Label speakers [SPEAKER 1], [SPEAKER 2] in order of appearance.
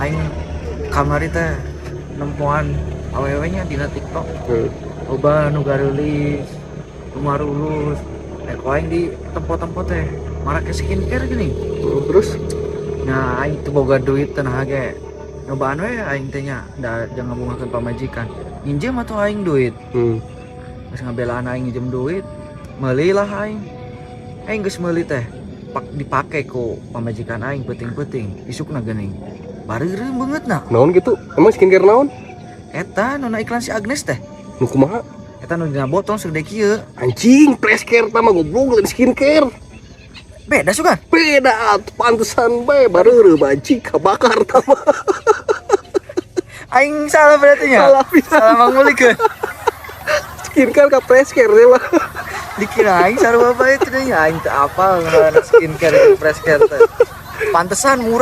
[SPEAKER 1] aing kamari teh nempoan awewe-nya dina TikTok. Loba nu garulis, nu marulus. Eko aing di tempo-tempo teh marake skincare gini.
[SPEAKER 2] Terus
[SPEAKER 1] Nah, aing teu boga duit teh nah ge. Nyobaan we aing teh nya, da jangan ngabungakeun pamajikan. Minjem atuh aing duit. Geus ngabelaan aing minjem duit, meuli lah aing. Aing geus meuli teh dipake ku pamajikan aing peuting-peuting, isukna geuning. Bareureum beungeutna.
[SPEAKER 2] naon gitu? Emang skincare naon?
[SPEAKER 1] Eta nu iklan si Agnes teh.
[SPEAKER 2] Nu kumaha?
[SPEAKER 1] Eta nu dina botol segede kieu.
[SPEAKER 2] Anjing, preskare tah mah goblok lain skincare.
[SPEAKER 1] Beda sugan.
[SPEAKER 2] Beda, pantesan bae bareureum anjing kabakar tah mah.
[SPEAKER 1] Aing salah berarti nya.
[SPEAKER 2] Salah pisan.
[SPEAKER 1] Salah mangulikeun.
[SPEAKER 2] Skincare ka preskare teh mah.
[SPEAKER 1] Dikira aing sarua bae teh nya aing teu apal ngaranna skincare jeung fresh care teh. Pantesan murah.